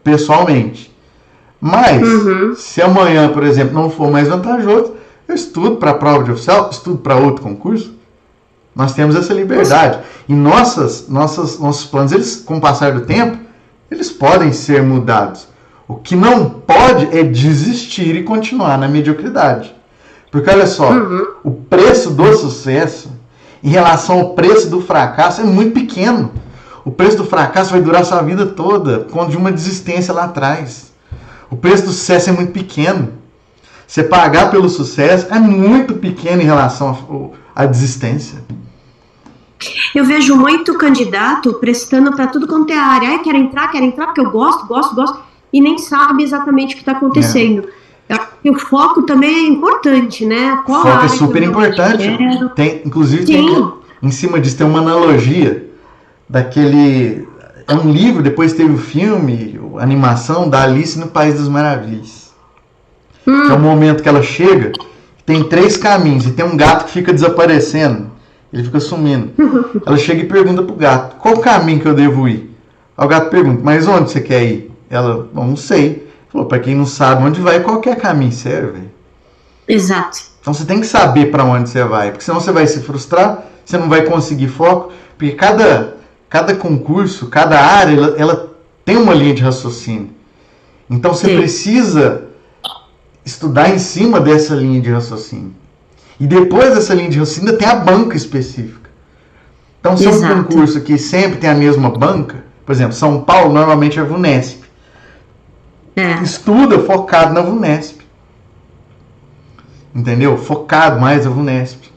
pessoalmente. Mas, se amanhã, por exemplo, não for mais vantajoso, eu estudo para a prova de oficial, estudo para outro concurso. Nós temos essa liberdade. E nossos planos, eles, com o passar do tempo, eles podem ser mudados. O que não pode é desistir e continuar na mediocridade. Porque, olha só, o preço do sucesso em relação ao preço do fracasso é muito pequeno. O preço do fracasso vai durar sua vida toda, por conta de uma desistência lá atrás. O preço do sucesso é muito pequeno. Você pagar pelo sucesso é muito pequeno em relação à desistência. Eu vejo muito candidato prestando para tudo quanto é área. Quero entrar porque eu gosto, e nem sabe exatamente o que está acontecendo. E o foco também é importante, né? O foco é super importante. Inclusive, em cima disso, tem uma analogia daquele... É um livro, depois teve o filme, a animação da Alice no País das Maravilhas. Que é o momento que ela chega, tem 3 caminhos, e tem um gato que fica desaparecendo. Ele fica sumindo. Ela chega e pergunta pro gato, qual caminho que eu devo ir? Aí o gato pergunta, mas onde você quer ir? Ela, não sei. Falou, pra quem não sabe onde vai, qualquer caminho serve. Exato. Então você tem que saber para onde você vai, porque senão você vai se frustrar, você não vai conseguir foco, porque cada concurso, cada área, ela tem uma linha de raciocínio. Então você precisa estudar em cima dessa linha de raciocínio. E depois dessa linha de raciocínio ainda tem a banca específica. Então se é um concurso que sempre tem a mesma banca, por exemplo, São Paulo normalmente é a VUNESP. Estuda focado na VUNESP. entendeu? Focado mais a VUNESP.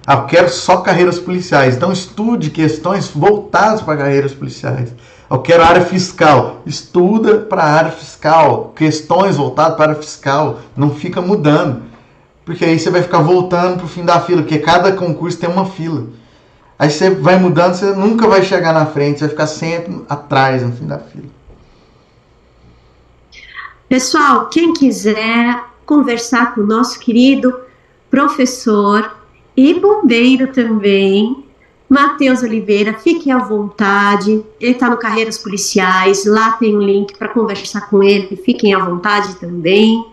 Ah, eu quero só carreiras policiais. Então estude questões voltadas para carreiras policiais. Eu quero área fiscal. Estuda para a área fiscal. Questões voltadas para a área fiscal. Não fica mudando. Porque aí você vai ficar voltando para o fim da fila. Porque cada concurso tem uma fila. Aí você vai mudando, você nunca vai chegar na frente. Você vai ficar sempre atrás no fim da fila. Pessoal, quem quiser conversar com o nosso querido professor e bombeiro também, Matheus Oliveira, fiquem à vontade. Ele está no Carreiras Policiais, lá tem um link para conversar com ele, fiquem à vontade também.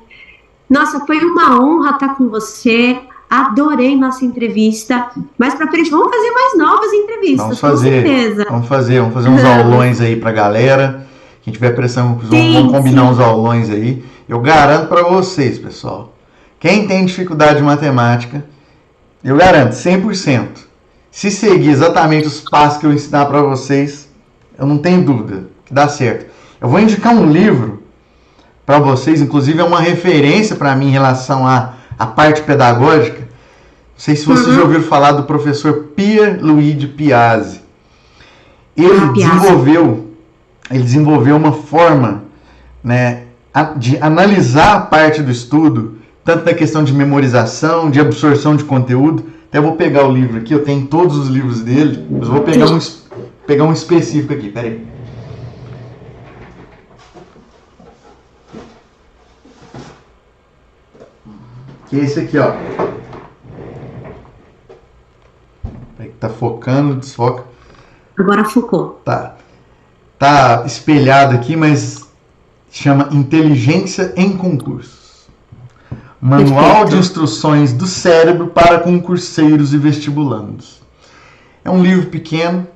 Nossa, foi uma honra estar com você, adorei nossa entrevista, mas para frente vamos fazer mais novas entrevistas, com certeza. Vamos fazer uns aulões aí para a galera. Quem tiver pressão, vamos combinar uns aulões aí. Eu garanto para vocês, pessoal, quem tem dificuldade de matemática, eu garanto, 100%. Se seguir exatamente os passos que eu ensinar para vocês, eu não tenho dúvida que dá certo. Eu vou indicar um livro para vocês, inclusive é uma referência para mim em relação à parte pedagógica. Não sei se vocês já ouviram falar do professor Pierluigi Piazzi. Ele desenvolveu uma forma, né, de analisar a parte do estudo, tanto na questão de memorização, de absorção de conteúdo. Até vou pegar o livro aqui, eu tenho todos os livros dele, mas vou pegar um específico aqui, peraí. Que é esse aqui, ó. Peraí que tá focando, desfoca. Agora focou. Tá espelhado aqui, mas chama Inteligência em Concursos. Manual de Instruções do Cérebro para Concurseiros e Vestibulandos. É um livro pequeno,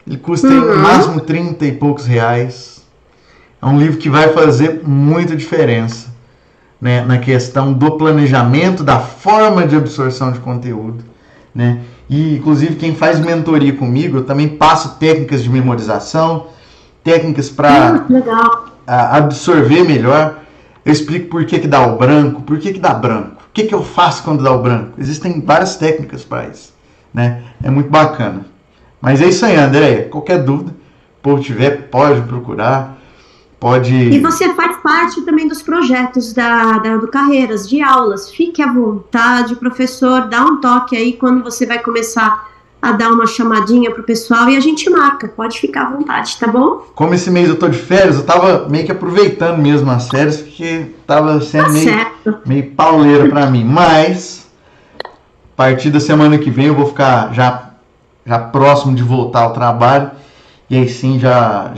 ele custa no máximo 30 e poucos reais. É um livro que vai fazer muita diferença, né, na questão do planejamento, da forma de absorção de conteúdo, né? E, inclusive, quem faz mentoria comigo, eu também passo técnicas de memorização, técnicas para absorver melhor. Eu explico por que dá o branco, por que dá branco, o que eu faço quando dá o branco. Existem várias técnicas para isso, né? É muito bacana. Mas é isso aí, Andréia. Qualquer dúvida, por tiver, pode procurar, pode... E você faz parte também dos projetos do Carreiras, de aulas. Fique à vontade, professor, dá um toque aí quando você vai começar a dar uma chamadinha pro pessoal e a gente marca. Pode ficar à vontade, tá bom? Como esse mês eu tô de férias, eu tava meio que aproveitando mesmo as férias, porque tava sendo meio pauleira pra mim. Mas, a partir da semana que vem eu vou ficar já próximo de voltar ao trabalho. E aí sim já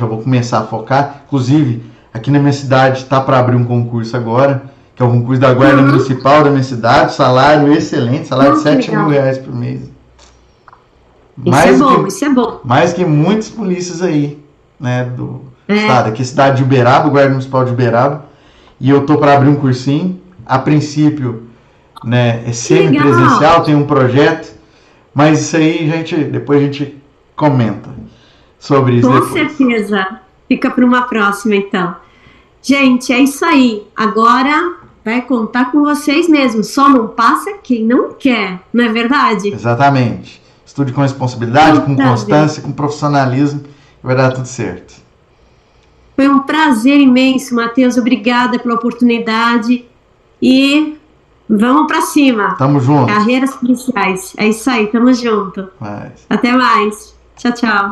vou começar a focar. Inclusive, aqui na minha cidade tá para abrir um concurso agora, que é o concurso da Guarda Municipal da minha cidade. Salário excelente, salário de 7 mil reais por mês. Isso é bom. Mais que muitas polícias aí, né, do estado. Aqui é a cidade de Uberaba, o Guarda Municipal de Uberaba. E eu tô para abrir um cursinho. A princípio, né, é semi-presencial, tem um projeto. Mas isso aí, depois a gente comenta sobre isso. Com certeza. Fica para uma próxima, então. Gente, é isso aí. Agora vai contar com vocês mesmo. Só não passa quem não quer, não é verdade? Exatamente. Estude com responsabilidade, com constância, com profissionalismo, e vai dar tudo certo. Foi um prazer imenso, Matheus. Obrigada pela oportunidade. E vamos para cima. Tamo junto. Carreiras policiais. É isso aí, tamo junto. Até mais. Tchau, tchau.